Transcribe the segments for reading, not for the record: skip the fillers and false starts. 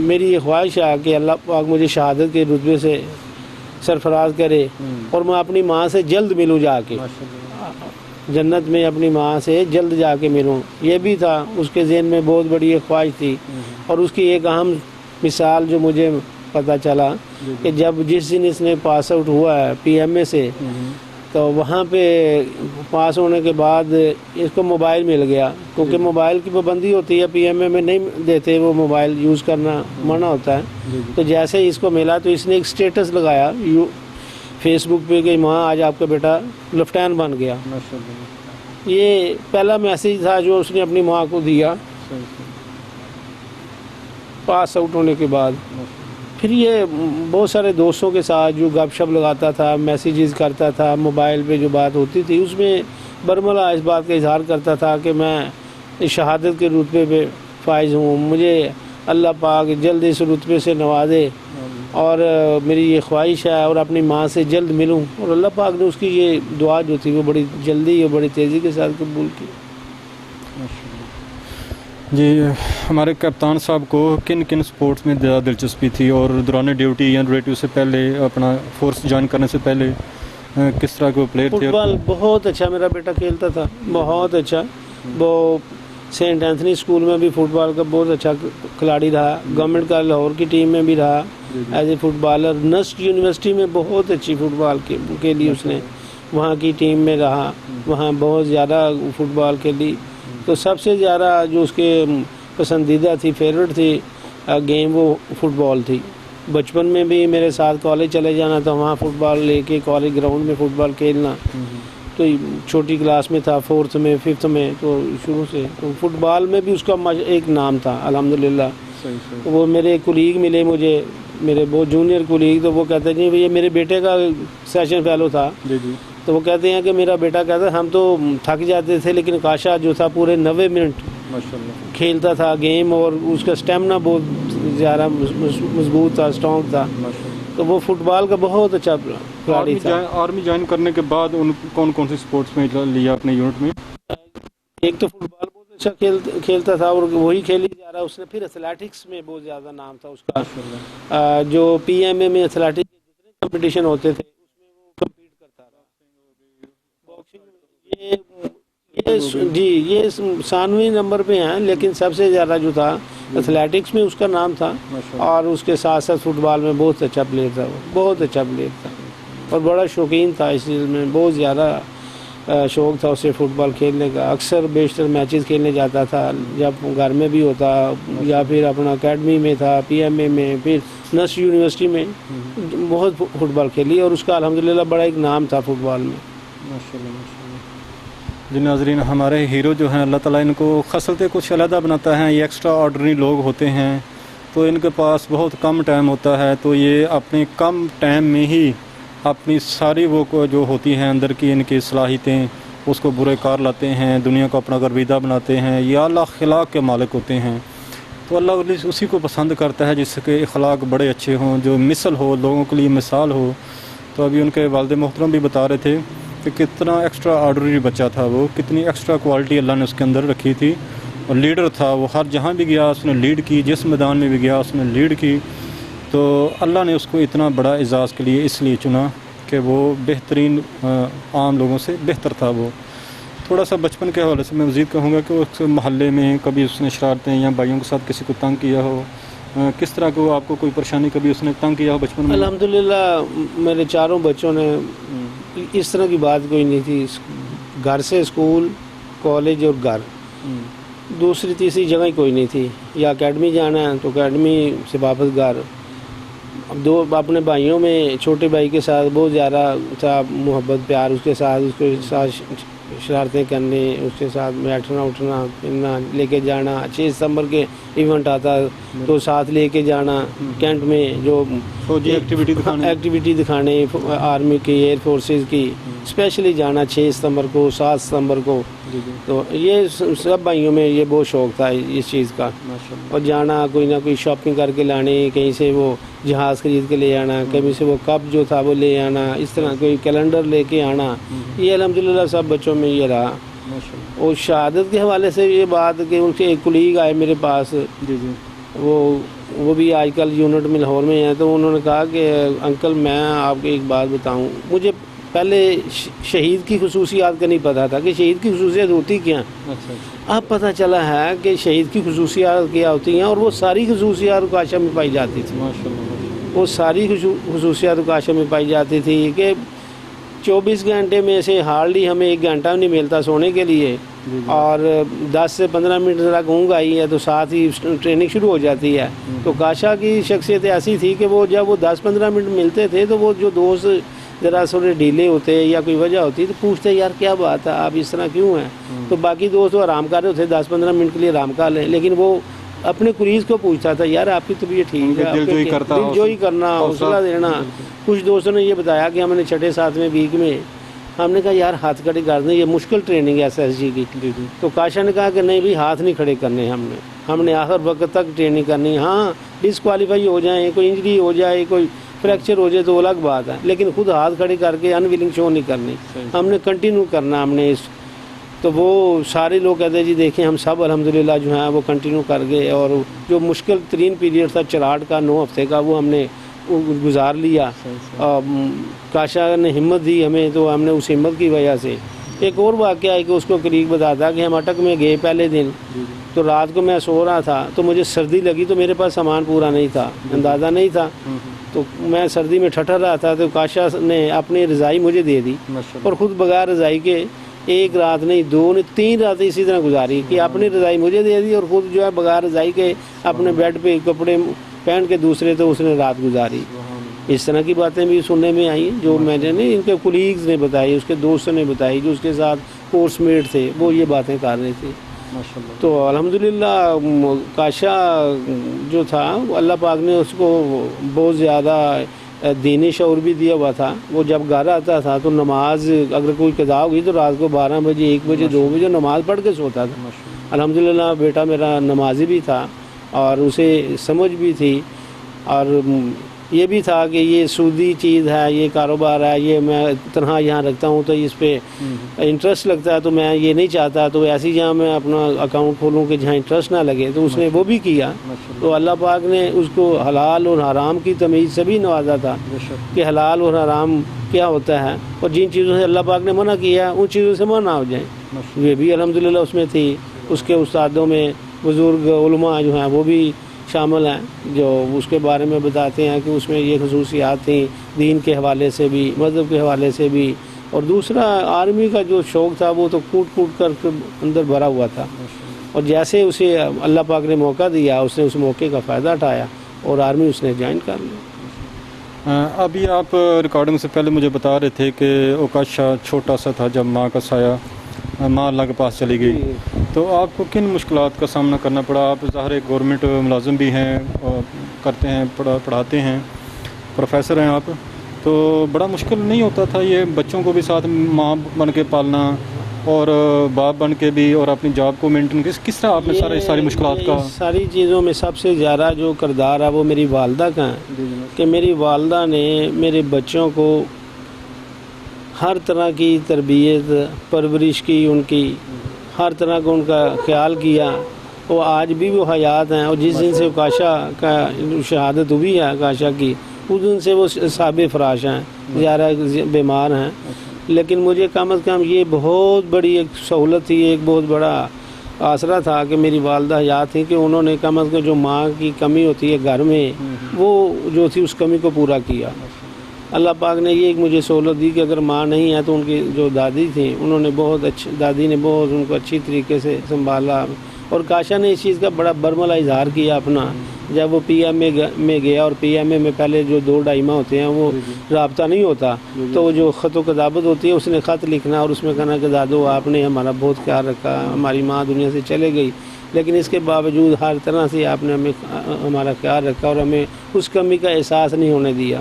میری یہ خواہش ہے کہ اللہ پاک مجھے شہادت کے رتبے سے سرفراز کرے اور میں اپنی ماں سے جلد ملوں جا کے جنت میں، اپنی ماں سے جلد جا کے ملوں. یہ بھی تھا اس کے ذہن میں، بہت بڑی ایک خواہش تھی. اور اس کی ایک اہم مثال جو مجھے پتہ چلا کہ جس دن اس نے پاس آؤٹ ہوا ہے پی ایم اے سے، تو وہاں پہ پاس ہونے کے بعد اس کو موبائل مل گیا، کیونکہ موبائل کی پابندی ہوتی ہے، پی ایم اے میں نہیں دیتے، وہ موبائل یوز کرنا منع ہوتا ہے. تو جیسے ہی اس کو ملا تو اس نے ایک سٹیٹس لگایا فیس بک پہ کہ ماں آج آپ کا بیٹا لیفٹیننٹ بن گیا. یہ پہلا میسیج تھا جو اس نے اپنی ماں کو دیا پاس آؤٹ ہونے کے بعد. پھر یہ بہت سارے دوستوں کے ساتھ جو گپ شپ لگاتا تھا، میسیجز کرتا تھا، موبائل پہ جو بات ہوتی تھی اس میں برملا اس بات کا اظہار کرتا تھا کہ میں شہادت کے رتبے پہ فائز ہوں، مجھے اللہ پاک جلد اس رتبے سے نوازے اور میری یہ خواہش ہے اور اپنی ماں سے جلد ملوں. اور اللہ پاک نے اس کی یہ دعا جو تھی وہ بڑی جلدی اور بڑی تیزی کے ساتھ قبول کی. جی، ہمارے کپتان صاحب کو کن کن سپورٹس میں زیادہ دلچسپی تھی اور دوران ڈیوٹی یا ریلیٹیو سے پہلے اپنا فورس جوائن کرنے سے پہلے کس طرح کے پلیئر تھے؟ فٹ بال بہت اچھا میرا بیٹا کھیلتا تھا، بہت اچھا. وہ سینٹ اینتھنی اسکول میں بھی فٹ بال کا بہت اچھا کھلاڑی رہا، گورنمنٹ کا لاہور کی ٹیم میں بھی رہا ایز اے فٹ بالر. نسٹ یونیورسٹی میں بہت اچھی فٹ بال کے لیے اس نے وہاں کی ٹیم میں رہا، وہاں بہت زیادہ فٹ بال کھیلی. تو سب سے زیادہ جو اس کے پسندیدہ تھی، فیوریٹ تھی گیم، وہ فٹ بال تھی. بچپن میں بھی میرے ساتھ کالج چلے جانا تھا، وہاں فٹ بال لے کے کالج گراؤنڈ میں فٹ بال کھیلنا. تو چھوٹی کلاس میں تھا، 4th میں 5th میں، تو شروع سے تو فٹ بال میں بھی اس کا ایک نام تھا الحمدللہ. وہ میرے کولیگ ملے مجھے، میرے بہت جونیئر کولیگ، تو وہ کہتے ہیں یہ میرے بیٹے کا سیشن فیلو تھا. تو وہ کہتے ہیں کہ میرا بیٹا کہتا ہے ہم تو تھک جاتے تھے لیکن کاشا جو تھا پورے 90 منٹ کھیلتا تھا گیم، اور اس کا اسٹیمنا بہت زیادہ مضبوط تھا، اسٹرانگ تھا. تو وہ فٹ بال کا بہت اچھا کھلاڑی تھا. آرمی جوائن کرنے کے بعد ان کون سی سپورٹس میں لیا اپنے یونٹ میں؟ ایک تو فٹ بال بہت اچھا کھیلتا تھا اور وہی کھیلی جا رہا. اس نے پھر ایتھلیٹکس میں بہت زیادہ نام تھا اس کا. جو پی ایم اے میں ایتھلیٹکس کے جتنے کمپٹیشن ہوتے تھے اس میں وہ کمپیٹ کرتا رہا. جی یہ 97ویں نمبر پہ ہیں، لیکن سب سے زیادہ جو تھا ایتھلیٹکس میں اس کا نام تھا. اور اس کے ساتھ ساتھ فٹ بال میں بہت اچھا پلیئر تھا، وہ بہت اچھا پلیئر تھا اور بڑا شوقین تھا. اس چیز میں بہت زیادہ شوق تھا اسے فٹ بال کھیلنے کا. اکثر بیشتر میچز کھیلنے جاتا تھا، جب گھر میں بھی ہوتا یا پھر اپنا اکیڈمی میں تھا، پی ایم اے میں، پھر نسٹ یونیورسٹی میں بہت فٹ بال کھیلی اور اس کا الحمدللہ بڑا ایک نام تھا فٹ بال میں. جی ناظرین، ہمارے ہیرو جو ہیں اللہ تعالیٰ ان کو خصلتیں کچھ علیحدہ بناتا ہے. یہ ایکسٹرا آرڈنری لوگ ہوتے ہیں تو ان کے پاس بہت کم ٹائم ہوتا ہے، تو یہ اپنے کم ٹائم میں ہی اپنی ساری وہ جو ہوتی ہیں اندر کی ان کی صلاحیتیں اس کو برے کار لاتے ہیں، دنیا کو اپنا گرویدہ بناتے ہیں. یہ اعلیٰ اخلاق کے مالک ہوتے ہیں. تو اللہ اسی کو پسند کرتا ہے جس کے اخلاق بڑے اچھے ہوں، جو مثل ہو، لوگوں کے لیے مثال ہو. تو ابھی ان کے والد محترم بھی بتا رہے تھے کہ کتنا ایکسٹرا آرڈنری بچہ تھا وہ، کتنی ایکسٹرا کوالٹی اللہ نے اس کے اندر رکھی تھی. اور لیڈر تھا وہ، ہر جہاں بھی گیا اس نے لیڈ کی، جس میدان میں بھی گیا اس نے لیڈ کی. تو اللہ نے اس کو اتنا بڑا اعزاز کے لیے اس لیے چنا کہ وہ بہترین عام لوگوں سے بہتر تھا. وہ تھوڑا سا بچپن کے حوالے سے میں مزید کہوں گا کہ اس محلے میں کبھی اس نے شرارتیں یا بھائیوں کے ساتھ کسی کو تنگ کیا ہو، کس طرح کو آپ کو کوئی پریشانی کبھی اس نے تنگ کیا ہو بچپن میں؟ الحمدللہ میرے چاروں بچوں نے اس طرح کی بات کوئی نہیں تھی. گھر سے اسکول، کالج اور گھر، دوسری تیسری جگہ ہی کوئی نہیں تھی. یا اکیڈمی جانا ہے تو اکیڈمی سے واپس گھر. دو اپنے بھائیوں میں چھوٹے بھائی کے ساتھ بہت زیادہ تھا محبت پیار، اس کے ساتھ شرارتیں کرنے، اس کے ساتھ بیٹھنا اٹھنا پھرنا، لے کے جانا. 6 ستمبر کے ایونٹ آتا تو ساتھ لے کے جانا کینٹ میں، جو ایکٹیویٹی دکھانے آرمی کی، ایئر فورسز کی، اسپیشلی جانا 6 ستمبر کو، 7 ستمبر کو. تو یہ سب بھائیوں میں یہ بہت شوق تھا اس چیز کا. اور جانا کوئی نہ کوئی شاپنگ کر کے لانے، کہیں سے وہ جہاز خرید کے لے آنا، کہیں سے وہ کپ جو تھا وہ لے آنا، اس طرح کوئی کیلنڈر لے کے آنا. یہ الحمدللہ سب بچوں میں یہ رہا. اور شہادت کے حوالے سے یہ بات کہ ان کے ایک کولیگ آئے میرے پاس، وہ وہ بھی آج کل یونٹ میں لاہور میں ہیں، تو انہوں نے کہا کہ انکل میں آپ کو ایک بات بتاؤں، مجھے پہلے شہید کی خصوصیات کا نہیں پتہ تھا کہ شہید کی خصوصیات ہوتی کیا ہیں۔ اب پتہ چلا ہے کہ شہید کی خصوصیات کیا ہوتی ہیں، اور وہ ساری خصوصیات عکاشہ میں پائی جاتی تھی۔ وہ ساری خصوصیات عکاشہ میں پائی جاتی تھی کہ 24 گھنٹے میں سے ہارڈلی ہمیں 1 گھنٹہ نہیں ملتا سونے کے لیے، اور 10 سے 15 منٹ تک اونگ آئی ہے تو ساتھ ہی ٹریننگ شروع ہو جاتی ہے۔ تو کاشا کی شخصیت ایسی تھی کہ وہ جب وہ 10-15 منٹ ملتے تھے تو وہ جو دوست ذرا تھوڑے ڈھیلے ہوتے یا کوئی وجہ ہوتی تو پوچھتے یار کیا بات ہے آپ اس طرح کیوں ہیں، تو باقی دوست وہ آرام کر رہے ہوتے 10-15 منٹ کے لیے آرام کر لیں، لیکن وہ اپنے قریب کو پوچھتا تھا یار آپ کی طبیعت ٹھیک ہے، دل جوئی کرنا، حوصلہ دینا۔ کچھ دوستوں نے یہ بتایا کہ ہم نے 6-7ویں ویک میں ہم نے کہا یار ہاتھ کھڑے کر دیں، یہ مشکل ٹریننگ ہے SSG کی۔ تو کاشا نے کہا کہ نہیں بھی ہاتھ نہیں کھڑے کرنے، ہم نے آخر وقت تک ٹریننگ کرنی، ہاں ڈسکوالیفائی ہو جائیں، کوئی انجری ہو جائے، کوئی فریکچر ہو جائے تو الگ بات ہے، لیکن خود ہاتھ کھڑے کر کے انویلنگ شو نہیں کرنی، ہم نے کنٹینیو کرنا۔ ہم نے اس تو وہ سارے لوگ کہتے ہیں جی دیکھیں ہم سب الحمدللہ جو ہیں وہ کنٹینیو کر گئے، اور جو مشکل ترین پیریڈ تھا چراٹ کا 9 ہفتے کا وہ ہم نے گزار لیا۔ کاشا نے ہمت دی ہمیں، تو ہم نے اس ہمت کی وجہ سے ایک اور واقعہ ہے کہ اس کو قریب بتاتا کہ ہم اٹک میں گئے پہلے دن، تو رات کو میں سو رہا تھا تو مجھے سردی لگی، تو میرے پاس سامان پورا نہیں تھا، اندازہ نہیں تھا، تو میں سردی میں ٹھٹر رہا تھا، تو کاشا نے اپنی رضائی مجھے دے دی، اور خود بغیر رضائی کے 1 رات نہیں 2 نہیں 3 راتیں اسی طرح گزاری کہ اپنی رضائی مجھے دے دی، اور خود جو ہے بغیر رضائی کے اپنے بیڈ پہ کپڑے پہن کے دوسرے تو اس نے رات گزاری۔ اس طرح کی باتیں بھی سننے میں آئی جو میں نے نہیں، ان کے کولیگز نے بتائی، اس کے دوستوں نے بتائی، جو اس کے ساتھ کورس میٹ تھے وہ یہ باتیں کر رہے تھے۔ تو الحمدللہ کاشا جو تھا اللہ پاک نے اس کو بہت زیادہ دینی شعور بھی دیا ہوا تھا۔ وہ جب گھر آتا تھا تو نماز اگر کوئی قضا ہوئی تو رات کو 12 بجے 1 بجے 2 بجے نماز پڑھ کے سوتا تھا۔ الحمدللہ بیٹا میرا نمازی بھی تھا اور اسے سمجھ بھی تھی، اور یہ بھی تھا کہ یہ سودی چیز ہے، یہ کاروبار ہے، یہ میں تنہا یہاں رکھتا ہوں تو اس پہ انٹرسٹ لگتا ہے، تو میں یہ نہیں چاہتا، تو ایسی جہاں میں اپنا اکاؤنٹ کھولوں کہ جہاں انٹرسٹ نہ لگے، تو اس نے وہ بھی کیا۔ تو اللہ پاک نے اس کو حلال اور حرام کی تمیز سے بھی نوازا تھا کہ حلال اور حرام کیا ہوتا ہے، اور جن چیزوں سے اللہ پاک نے منع کیا ان چیزوں سے منع ہو جائیں، یہ بھی الحمدللہ اس میں تھی۔ اس کے استادوں میں بزرگ علماء جو ہیں وہ بھی شامل ہیں جو اس کے بارے میں بتاتے ہیں کہ اس میں یہ خصوصیات تھیں، دین کے حوالے سے بھی، مذہب کے حوالے سے بھی، اور دوسرا آرمی کا جو شوق تھا وہ تو کوٹ کوٹ کر اندر بھرا ہوا تھا، اور جیسے اسے اللہ پاک نے موقع دیا اس نے اس موقع کا فائدہ اٹھایا اور آرمی اس نے جوائن کر لیا۔ ابھی آپ ریکارڈنگ سے پہلے مجھے بتا رہے تھے کہ اوکاشا چھوٹا سا تھا جب ماں کا سایہ ماں اللہ کے پاس چلی گئی، تو آپ کو کن مشکلات کا سامنا کرنا پڑا؟ آپ ظاہر ایک گورنمنٹ ملازم بھی ہیں، کرتے ہیں پڑھاتے ہیں، پروفیسر ہیں آپ، تو بڑا مشکل نہیں ہوتا تھا یہ بچوں کو بھی ساتھ ماں بن کے پالنا اور باپ بن کے بھی، اور اپنی جاب کو مینٹین کس طرح آپ نے ساری مشکلات کا؟ ساری چیزوں میں سب سے زیادہ جو کردار ہے وہ میری والدہ کا ہے کہ میری والدہ نے میرے بچوں کو ہر طرح کی تربیت پرورش کی، ان کی ہر طرح کا ان کا خیال کیا، وہ آج بھی وہ حیات ہیں، اور جس دن سے کاشا کا شہادت ہوئی ہے کاشا کی اس دن سے وہ صاحب فراش ہیں، زیادہ بیمار ہیں، لیکن مجھے کم از کم یہ بہت بڑی ایک سہولت تھی، ایک بہت بڑا آسرا تھا کہ میری والدہ حیات تھیں کہ انہوں نے کم از کم جو ماں کی کمی ہوتی ہے گھر میں وہ جو تھی اس کمی کو پورا کیا۔ اللہ پاک نے یہ ایک مجھے سہولت دی کہ اگر ماں نہیں ہے تو ان کی جو دادی تھیں انہوں نے بہت دادی نے بہت ان کو اچھی طریقے سے سنبھالا، اور کاشا نے اس چیز کا بڑا برملا اظہار کیا اپنا جب وہ PMA میں گیا، اور PMA میں پہلے جو 2-2.5 ماہ ہوتے ہیں وہ رابطہ نہیں ہوتا، تو جو خط و کتابت ہوتی ہے اس نے خط لکھنا اور اس میں کہنا کہ دادو آپ نے ہمارا بہت خیال رکھا، ہماری ماں دنیا سے چلے گئی لیکن اس کے باوجود ہر طرح سے آپ نے ہمارا خیال رکھا اور ہمیں اس کمی کا احساس نہیں ہونے دیا۔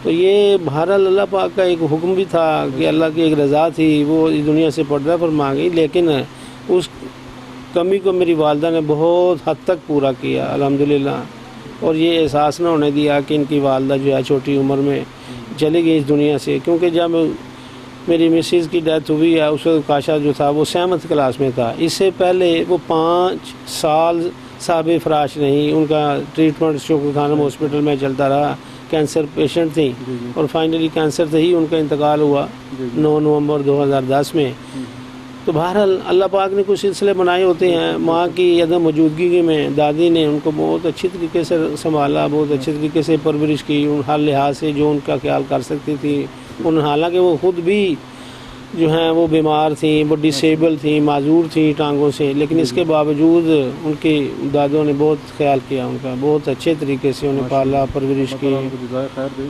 تو یہ بہرحال اللہ پاک کا ایک حکم بھی تھا کہ اللہ کی ایک رضا تھی، وہ اس دنیا سے پردہ فرما گئی، لیکن اس کمی کو میری والدہ نے بہت حد تک پورا کیا الحمدللہ، اور یہ احساس نہ ہونے دیا کہ ان کی والدہ جو ہے چھوٹی عمر میں چلی گئی اس دنیا سے، کیونکہ جب میری مسز کی ڈیتھ ہوئی ہے اس وقت کاشا جو تھا وہ 7th کلاس میں تھا، اس سے پہلے وہ 5 سال صاحب فراش نہیں، ان کا ٹریٹمنٹ شوکر خانم ہاسپٹل میں چلتا رہا، کینسر پیشنٹ تھیں اور فائنلی کینسر سے ہی ان کا انتقال ہوا 9 نومبر 2010 میں۔ تو بہرحال اللہ پاک نے کچھ سلسلے بنائے ہوتے ہیں، ماں کی عدم موجودگی میں دادی نے ان کو بہت اچھی طریقے سے سنبھالا، بہت اچھے طریقے سے پرورش کی، ان ہر لحاظ سے جو ان کا خیال کر سکتی تھی ان، حالانکہ وہ خود بھی جو ہیں وہ بیمار تھیں، وہ ڈسیبل تھیں، معذور تھیں ٹانگوں سے، لیکن اس کے باوجود ان کی دادوں نے بہت خیال کیا ان کا، بہت اچھے طریقے سے انہیں پالا پرورش کی۔ جزائے خیر دے۔